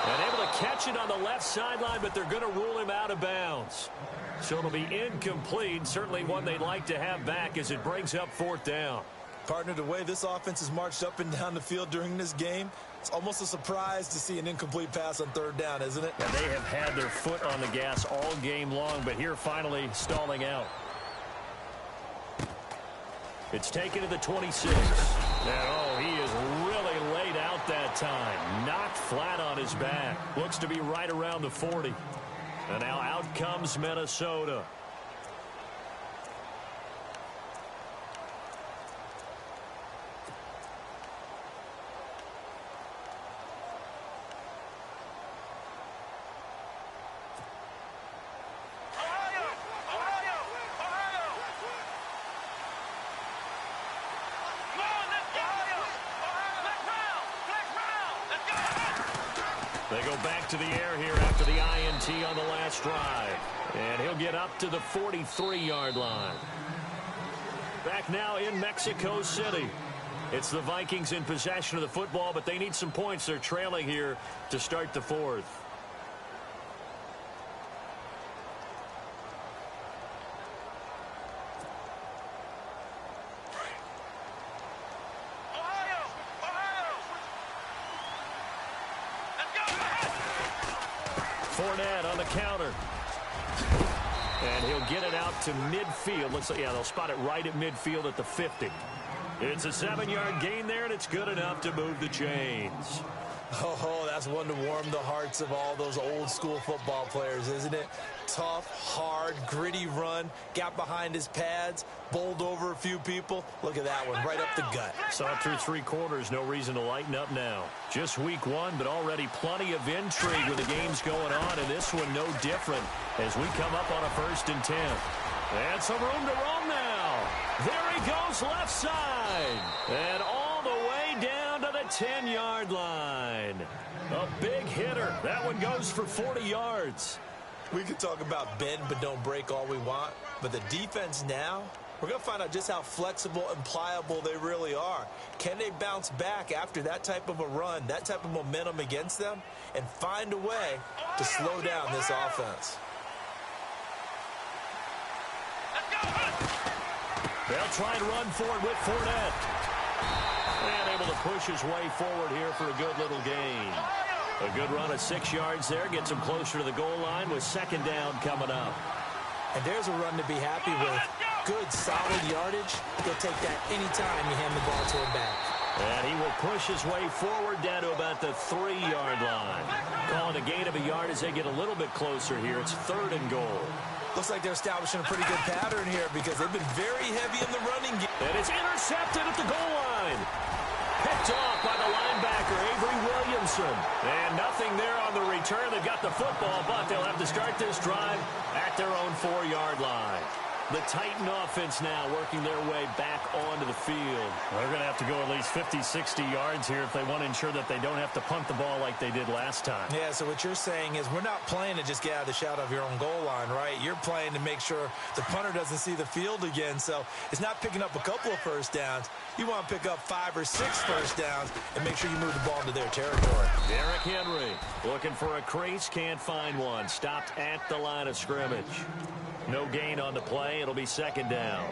And able to catch it on the left sideline, but they're going to rule him out of bounds. So it'll be incomplete. Certainly one they'd like to have back as it brings up 4th down. Partner, the way this offense has marched up and down the field during this game, it's almost a surprise to see an incomplete pass on 3rd down, isn't it? And they have had their foot on the gas all game long, but here finally stalling out. It's taken to the 26. And, oh, he is really laid out that time. Knocked flat on his back. Looks to be right around the 40. And now out comes Minnesota. They go back to the air here after the INT on the last drive. And he'll get up to the 43-yard line. Back now in Mexico City. It's the Vikings in possession of the football, but they need some points. They're trailing here to start the 4th. Fournette on the counter. And he'll get it out to midfield. Looks like, yeah, they'll spot it right at midfield at the 50. It's a 7-yard gain there, and it's good enough to move the chains. Oh, that's one to warm the hearts of all those old-school football players, isn't it? Tough, hard, gritty run. Got behind his pads, bowled over a few people. Look at that one, right up the gut. Saw it through 3 quarters. No reason to lighten up now. Just week 1, but already plenty of intrigue with the games going on, and this one no different as we come up on a 1st and 10. And some room to roam now. There he goes left side. And all the way down to the 10-yard line. A big hitter. That one goes for 40 yards. We could talk about bend but don't break all we want, but the defense now, we're going to find out just how flexible and pliable they really are. Can they bounce back after that type of a run, that type of momentum against them, and find a way to slow down this offense? They'll try and run for it with Fournette. And able to push his way forward here for a good little gain. A good run of 6 yards there. Gets him closer to the goal line with 2nd down coming up. And there's a run to be happy with. Good, solid yardage. He'll take that anytime you hand the ball to him back. And he will push his way forward down to about the 3-yard line. Calling a gain of a yard as they get a little bit closer here. It's 3rd and goal. Looks like they're establishing a pretty good pattern here because they've been very heavy in the running game. And it's intercepted at the goal line. Picked off by the linebacker, Avery Williamson. And nothing there on the return. They've got the football, but they'll have to start this drive at their own 4-yard line. The Titan offense now working their way back onto the field. They're going to have to go at least 50, 60 yards here if they want to ensure that they don't have to punt the ball like they did last time. Yeah, so what you're saying is we're not playing to just get out of the shadow of your own goal line, right? You're playing to make sure the punter doesn't see the field again. So it's not picking up a couple of first downs. You want to pick up 5 or 6 first downs and make sure you move the ball into their territory. Derrick Henry looking for a crease, can't find one. Stopped at the line of scrimmage. No gain on the play. It'll be 2nd down.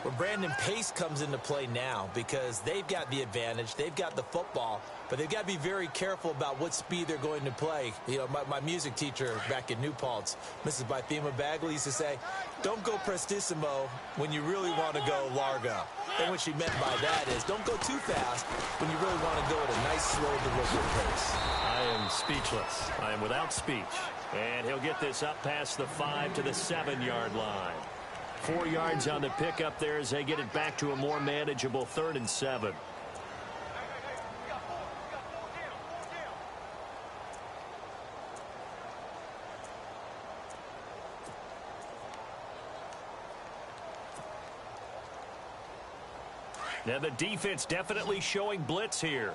Well, Brandon, pace comes into play now because they've got the advantage. They've got the football, but they've got to be very careful about what speed they're going to play. You know, my music teacher back in New Paltz, Mrs. Bythema Bagley, used to say, don't go prestissimo when you really want to go largo. And what she meant by that is don't go too fast when you really want to go at a nice, slow, deliberate pace. I am speechless. I am without speech. And he'll get this up past the 5 to the 7-yard line. 4 yards on the pickup there as they get it back to a more manageable 3rd and 7. Now the defense definitely showing blitz here.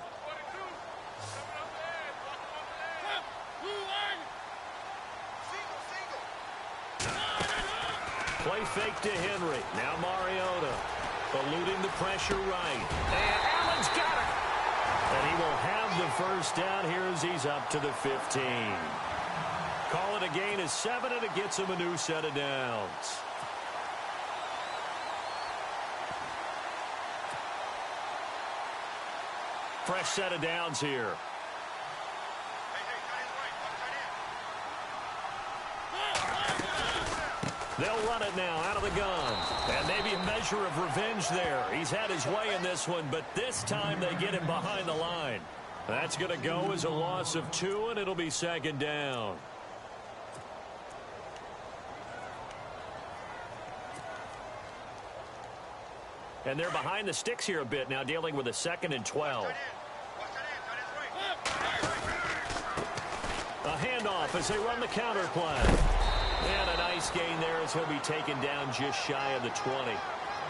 Play fake to Henry. Now Mariota eluding the pressure right. And Allen's got it. And he will have the first down here as he's up to the 15. Call it a gain of 7, and it gets him a new set of downs. Fresh set of downs here. They'll run it now out of the gun. And maybe a measure of revenge there. He's had his way in this one, but this time they get him behind the line. That's going to go as a loss of 2, and it'll be 2nd down. And they're behind the sticks here a bit now, dealing with a 2nd and 12. A handoff as they run the counter play. And a nice gain there as he'll be taken down just shy of the 20.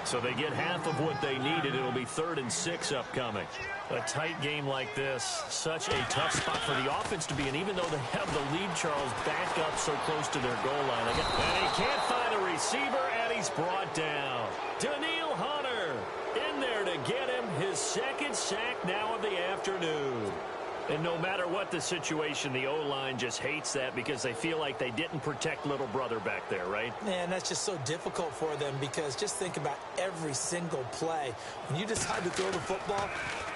So they get half of what they needed. It'll be 3rd and 6 upcoming. A tight game like this, such a tough spot for the offense to be in, even though they have the lead, Charles, back up so close to their goal line. And he can't find a receiver, and he's brought down. Daniil Hunter in there to get him his 2nd sack now of the afternoon. And no matter what the situation, the O-line just hates that because they feel like they didn't protect little brother back there, right? Man, that's just so difficult for them because just think about every single play. When you decide to throw the football,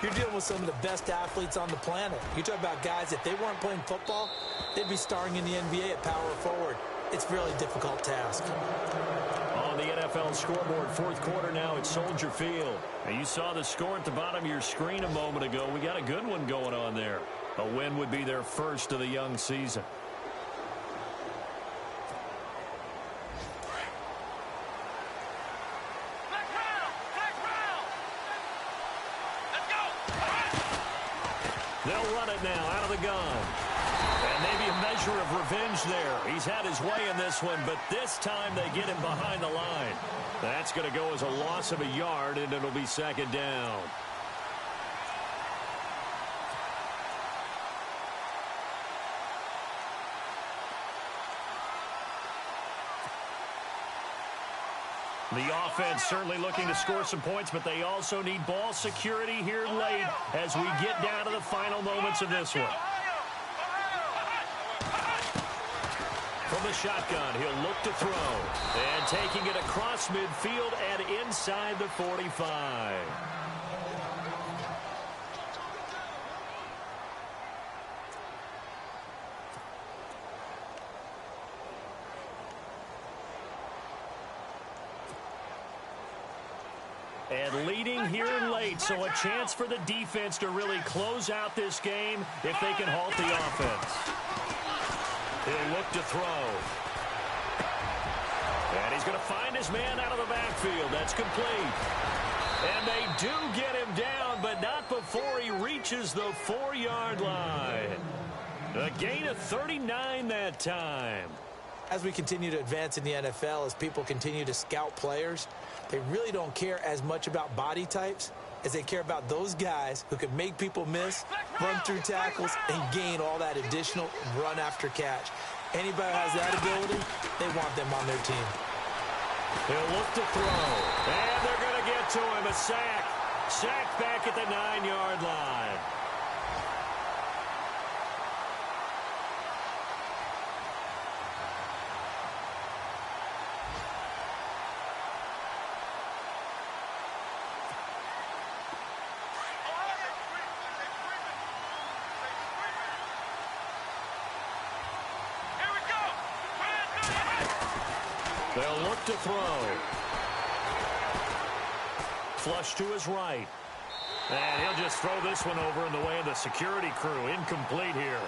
you're dealing with some of the best athletes on the planet. You talk about guys, if they weren't playing football, they'd be starring in the NBA at power forward. It's a really difficult task. On the NFL scoreboard, 4th quarter now at Soldier Field. And you saw the score at the bottom of your screen a moment ago. We got a good one going on there. A win would be their first of the young season. They'll run it now out of the gun. And maybe a measure of revenge there. He's had his way in this one, but this time they get him behind the line. That's going to go as a loss of a yard, and it'll be 2nd down. The offense certainly looking to score some points, but they also need ball security here late as we get down to the final moments of this one. From the shotgun, he'll look to throw. And taking it across midfield and inside the 45. And leading here late, so a chance for the defense to really close out this game if they can halt the offense. He'll look to throw. And he's going to find his man out of the backfield. That's complete. And they do get him down, but not before he reaches the 4-yard line. A gain of 39 that time. As we continue to advance in the NFL, as people continue to scout players, they really don't care as much about body types as they care about those guys who can make people miss, run through tackles, and gain all that additional run after catch. Anybody who has that ability, they want them on their team. He'll look to throw. And they're going to get to him. A sack. Sack back at the 9-yard line. They'll look to throw. Flush to his right. And he'll just throw this one over in the way of the security crew. Incomplete here.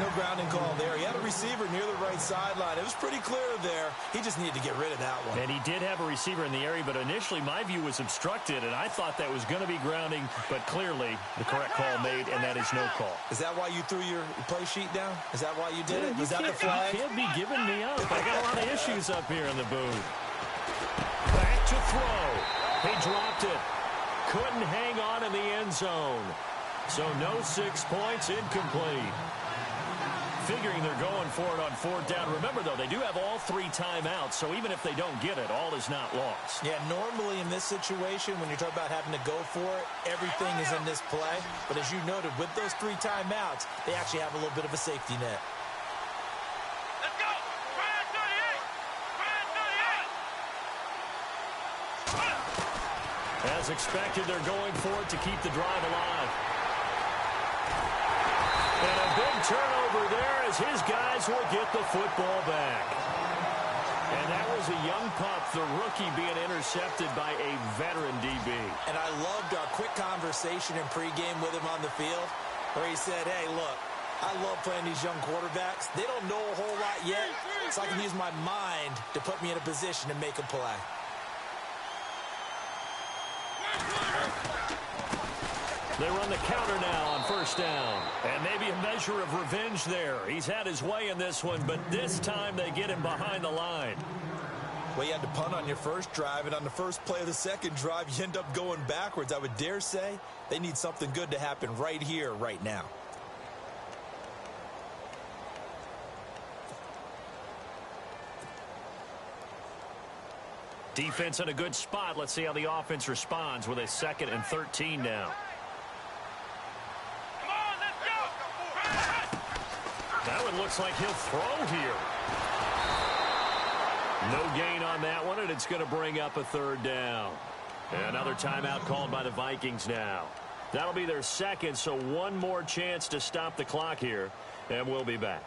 No grounding call there. He had a receiver near the right sideline. It was pretty clear there. He just needed to get rid of that one. And he did have a receiver in the area, but initially my view was obstructed, and I thought that was going to be grounding, but clearly the correct call made, and that is no call. Is that why you threw your play sheet down? Is that why you did it? Was that the flag? You can't be giving me up. I got a lot of issues up here in the booth. Back to throw. He dropped it. Couldn't hang on in the end zone. So no 6 points, incomplete. Figuring they're going for it on fourth down. Remember, though, they do have all 3 timeouts, so even if they don't get it, all is not lost. Yeah, normally in this situation, when you're talking about having to go for it, everything is in this play. But as you noted, with those 3 timeouts, they actually have a little bit of a safety net. Let's go! Ryan 38! Ryan 38! As expected, they're going for it to keep the drive alive. And a big turnover there as his guys will get the football back. And that was a young pup, the rookie, being intercepted by a veteran DB. And I loved our quick conversation in pregame with him on the field where he said, hey, look, I love playing these young quarterbacks. They don't know a whole lot yet, so I can use my mind to put me in a position to make a play. They run the counter now on first down. And maybe a measure of revenge there. He's had his way in this one, but this time they get him behind the line. Well, you had to punt on your first drive, and on the first play of the second drive, you end up going backwards. I would dare say they need something good to happen right here, right now. Defense in a good spot. Let's see how the offense responds with a 2nd and 13 now. Come on, let's go! That one looks like he'll throw here. No gain on that one, and it's going to bring up a 3rd down. Another timeout called by the Vikings now. That'll be their 2nd, so one more chance to stop the clock here, and we'll be back.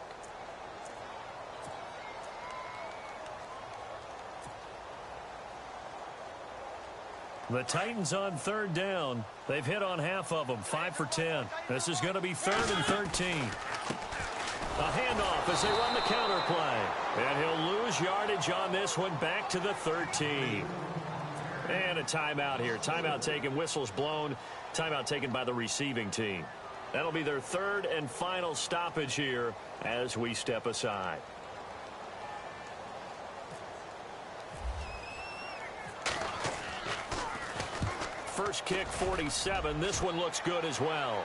The Titans on 3rd down. They've hit on half of them, 5 for 10. This is going to be 3rd and 13. A handoff as they run the counter play. And he'll lose yardage on this one, back to the 13. And a timeout here. Timeout taken, whistles blown. Timeout taken by the receiving team. That'll be their 3rd and final stoppage here as we step aside. First kick, 47. This one looks good as well.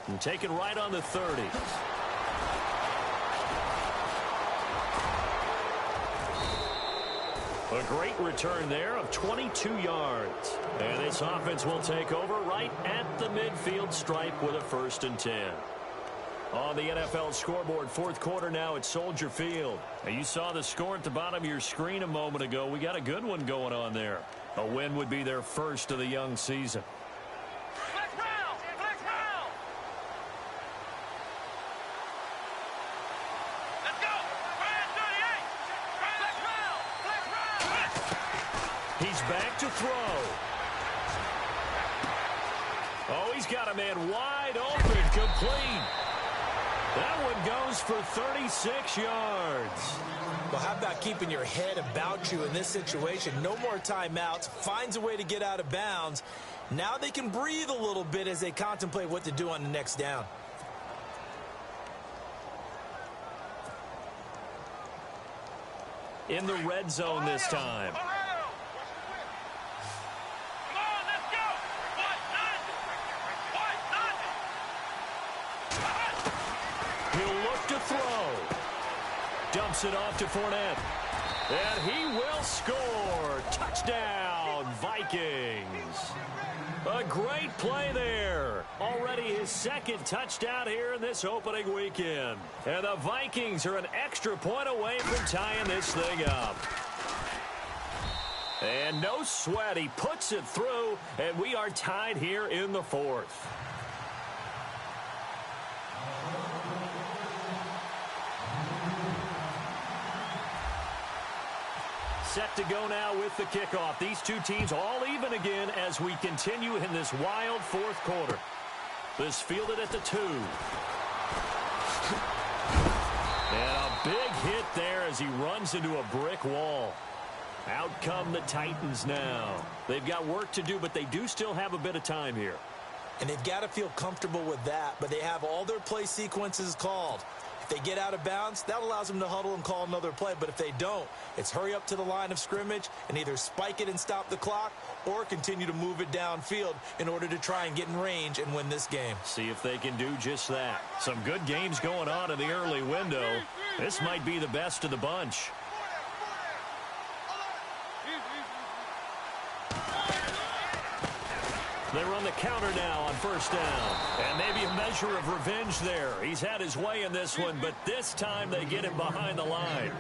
And taken right on the 30. A great return there of 22 yards. And this offense will take over right at the midfield stripe with a 1st and 10. On the NFL scoreboard, 4th quarter now at Soldier Field. Now you saw the score at the bottom of your screen a moment ago. We got a good one going on there. A win would be their 1st of the young season. Flex round! Flex round! Let's go! Ryan 38! Flex round! Flex round! He's back to throw. Oh, he's got a man wide open, complete. That one goes for 36 yards. Well, how about keeping your head about you in this situation? No more timeouts. Finds a way to get out of bounds. Now they can breathe a little bit as they contemplate what to do on the next down. In the red zone this time. Come on, let's go! He'll look to throw. Dumps it off to Fournette. And he will score. Touchdown, Vikings. A great play there. Already his 2nd touchdown here in this opening weekend. And the Vikings are an extra point away from tying this thing up. And no sweat. He puts it through, and we are tied here in the 4th. Set to go now with the kickoff. These two teams all even again as we continue in this wild 4th quarter. This fielded at the 2. And a big hit there as he runs into a brick wall. Out come the Titans now. They've got work to do, but they do still have a bit of time here. And they've got to feel comfortable with that, but they have all their play sequences called. If they get out of bounds, that allows them to huddle and call another play. But if they don't, it's hurry up to the line of scrimmage and either spike it and stop the clock or continue to move it downfield in order to try and get in range and win this game. See if they can do just that. Some good games going on in the early window. This might be the best of the bunch. They run the counter now on first down. And maybe a measure of revenge there. He's had his way in this one, but this time they get him behind the line.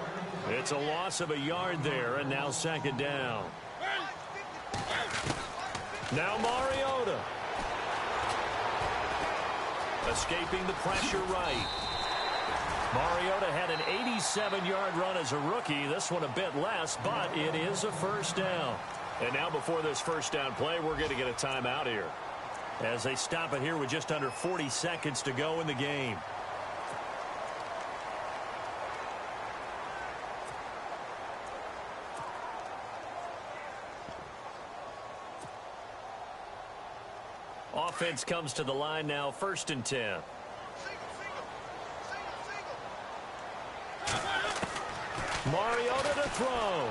It's a loss of a yard there, and now second down. Now Mariota. Escaping the pressure right. Mariota had an 87-yard run as a rookie. This one a bit less, but it is a first down. And now before this first down play, we're going to get a timeout here as they stop it here with just under 40 seconds to go in the game. Offense comes to the line now, 1st and 10. Mariota to throw.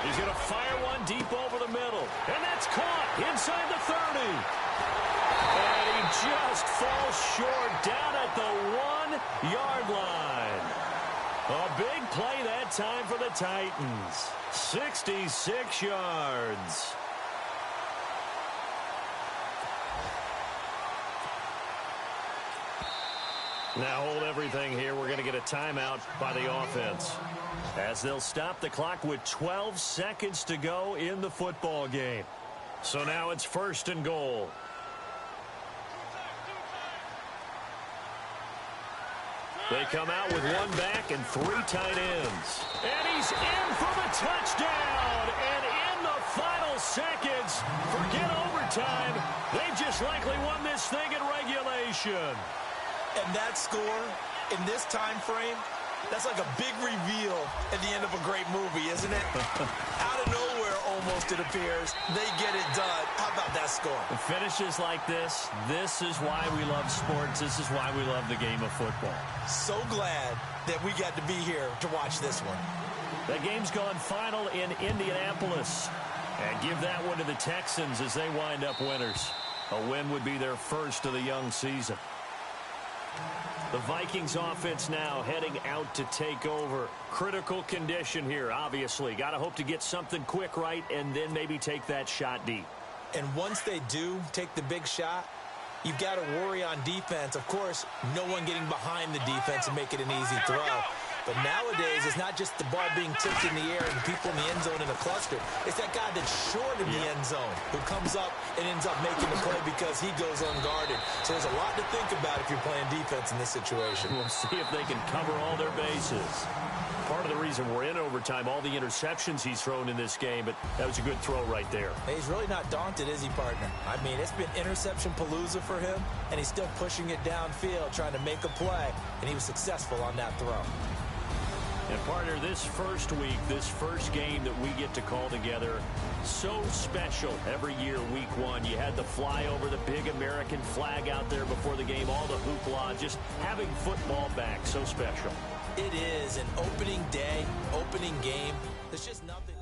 He's going to fire one deep over the middle. And that's caught inside the 30. And he just falls short down at the 1-yard line. A big play that time for the Titans. 66 yards. Now hold everything here. We're going to get a timeout by the offense, as they'll stop the clock with 12 seconds to go in the football game. So now it's 1st and goal. They come out with one back and 3 tight ends. And he's in for the touchdown. And in the final seconds, forget overtime, they've just likely won this thing in regulation. And that score in this time frame, that's like a big reveal at the end of a great movie, isn't it? Out of nowhere, almost, it appears, they get it done. How about that score? The finishes like this is why we love sports. This is why we love the game of football. So glad that we got to be here to watch this one. The game's gone final in Indianapolis. And give that one to the Texans as they wind up winners. A win would be their first of the young season. The Vikings offense now heading out to take over. Critical condition here, obviously. Got to hope to get something quick right and then maybe take that shot deep. And once they do take the big shot, you've got to worry on defense. Of course, no one getting behind the defense and make it an easy throw. But nowadays, it's not just the ball being tipped in the air and people in the end zone in a cluster. It's that guy that's short in the end zone who comes up and ends up making the play because he goes unguarded. So there's a lot to think about if you're playing defense in this situation. We'll see if they can cover all their bases. Part of the reason we're in overtime, all the interceptions he's thrown in this game, but that was a good throw right there. Hey, he's really not daunted, is he, partner? I mean, it's been interception palooza for him, and he's still pushing it downfield, trying to make a play, and he was successful on that throw. And partner, this first week, this first game that we get to call together, so special every year, week 1. You had the flyover, the big American flag out there before the game, all the hoopla, just having football back, so special. It is an opening day, opening game. There's just nothing.